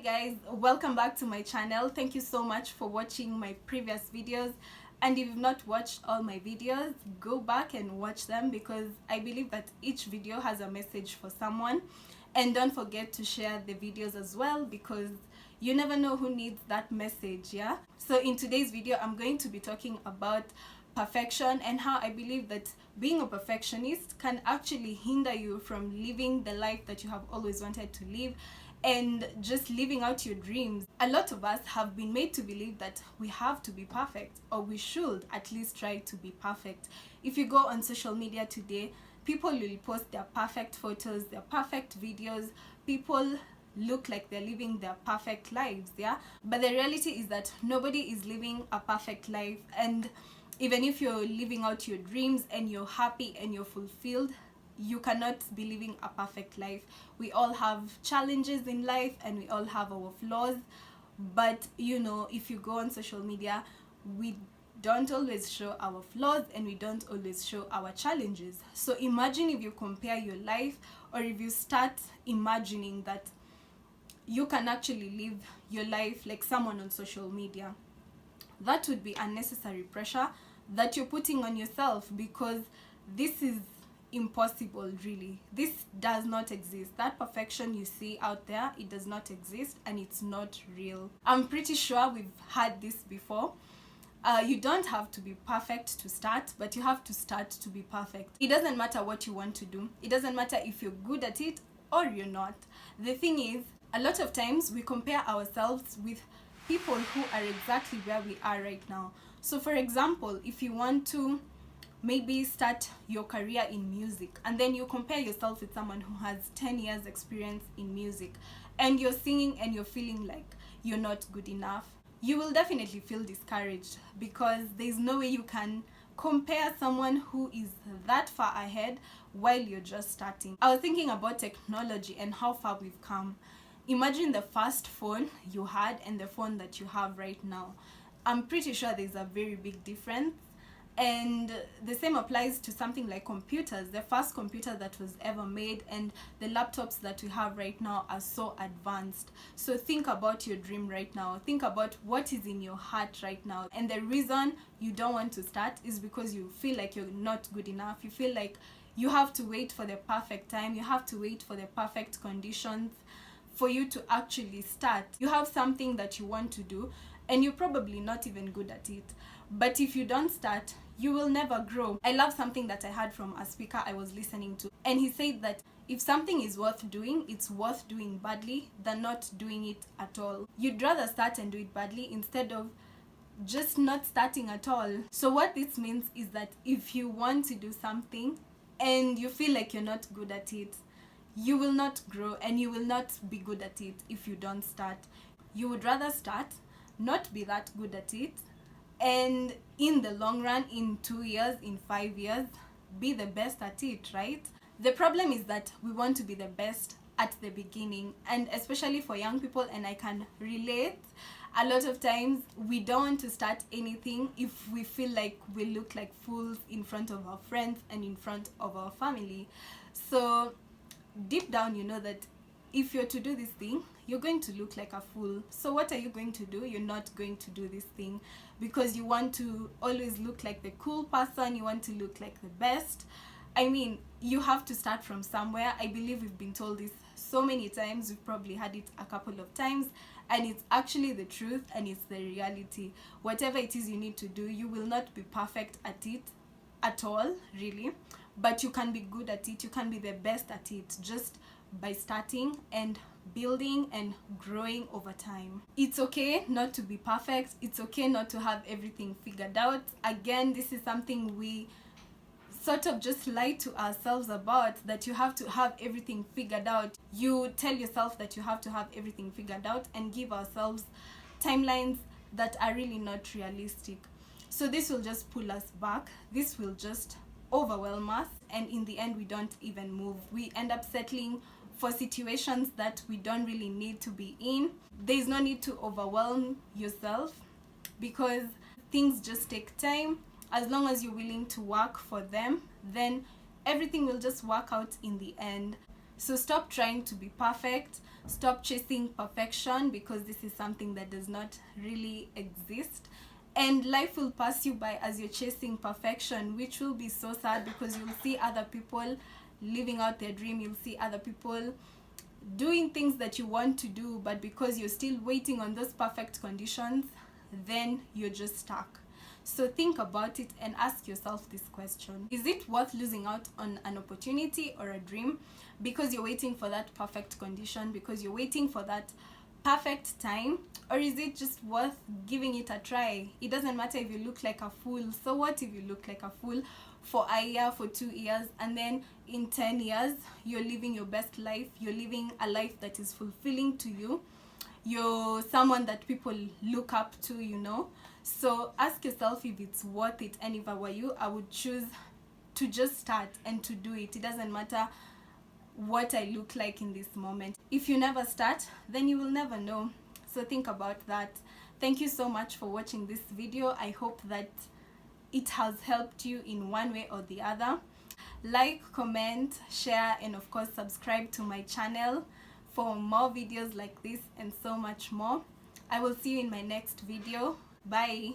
guys, welcome back to my channel. Thank you so much for watching my previous videos, and if you've not watched all my videos, go back and watch them because I believe that each video has a message for someone. And don't forget to share the videos as well because you never know who needs that message. Yeah, so in today's video I'm going to be talking about perfection and how I believe that being a perfectionist can actually hinder you from living the life that you have always wanted to live and just living out your dreams. A lot of us have been made to believe that we have to be perfect, or we should at least try to be perfect. If you go on social media today, people will post their perfect photos, their perfect videos. People look like they're living their perfect lives, yeah? But the reality is that nobody is living a perfect life, and even if you're living out your dreams and you're happy and you're fulfilled, you cannot be living a perfect life. We all have challenges in life and we all have our flaws, but you know, if you go on social media, we don't always show our flaws and we don't always show our challenges. So imagine if you compare your life, or if you start imagining that you can actually live your life like someone on social media. That would be unnecessary pressure that you're putting on yourself, because this is impossible. Really, this does not exist. That perfection you see out there, it does not exist and it's not real. I'm pretty sure we've had this before. You don't have to be perfect to start, but you have to start to be perfect. It doesn't matter what you want to do. It doesn't matter if you're good at it or you're not. The thing is, a lot of times we compare ourselves with people who are exactly where we are right now. So for example, if you want to maybe start your career in music, and then you compare yourself with someone who has 10 years experience in music, and you're singing and you're feeling like you're not good enough, you will definitely feel discouraged, because there's no way you can compare someone who is that far ahead while you're just starting. I was thinking about technology and how far we've come. Imagine the first phone you had and the phone that you have right now. I'm pretty sure there's a very big difference. And the same applies to something like computers. The first computer that was ever made and the laptops that we have right now are so advanced. So think about your dream right now. Think about what is in your heart right now. And the reason you don't want to start is because you feel like you're not good enough. You feel like you have to wait for the perfect time. You have to wait for the perfect conditions for you to actually start. You have something that you want to do and you're probably not even good at it. But if you don't start, you will never grow. I love something that I heard from a speaker I was listening to, and he said that if something is worth doing, it's worth doing badly than not doing it at all. You'd rather start and do it badly instead of just not starting at all. So what this means is that if you want to do something and you feel like you're not good at it, you will not grow and you will not be good at it if you don't start. You would rather start, not be that good at it, and in the long run, in 2 years, in 5 years, be the best at it, right? The problem is that we want to be the best at the beginning, and especially for young people, and I can relate, a lot of times we don't want to start anything if we feel like we look like fools in front of our friends and in front of our family. So deep down you know that if you're to do this thing, you're going to look like a fool. So what are you going to do? You're not going to do this thing because you want to always look like the cool person. You want to look like the best. I mean, you have to start from somewhere. I believe we've been told this so many times. We've probably had it a couple of times, and it's actually the truth and it's the reality. Whatever it is you need to do, you will not be perfect at it at all, really, but you can be good at it. You can be the best at it just by starting and building and growing over time. It's okay not to be perfect. It's okay not to have everything figured out. Again, this is something we sort of just lie to ourselves about, that you have to have everything figured out. You tell yourself that you have to have everything figured out and give ourselves timelines that are really not realistic. So this will just pull us back. This will just overwhelm us, and in the end we don't even move. We end up settling for situations that we don't really need to be in. There's no need to overwhelm yourself because things just take time. As long as you're willing to work for them, then everything will just work out in the end. So stop trying to be perfect, stop chasing perfection, because this is something that does not really exist. And life will pass you by as you're chasing perfection, which will be so sad, because you'll see other people living out their dream, you'll see other people doing things that you want to do, but because you're still waiting on those perfect conditions, then you're just stuck. So think about it and ask yourself this question: is it worth losing out on an opportunity or a dream because you're waiting for that perfect condition, because you're waiting for that perfect time? Or is it just worth giving it a try? It doesn't matter if you look like a fool. So what if you look like a fool for a year, for 2 years, and then in 10 years you're living your best life, you're living a life that is fulfilling to you, you're someone that people look up to, you know? So ask yourself if it's worth it. And if I were you, I would choose to just start and to do it. It doesn't matter what I look like in this moment. If you never start, then you will never know. So think about that. Thank you so much for watching this video. I hope that it has helped you in one way or the other. Like, comment, share, and of course subscribe to my channel for more videos like this and so much more. I will see you in my next video. Bye.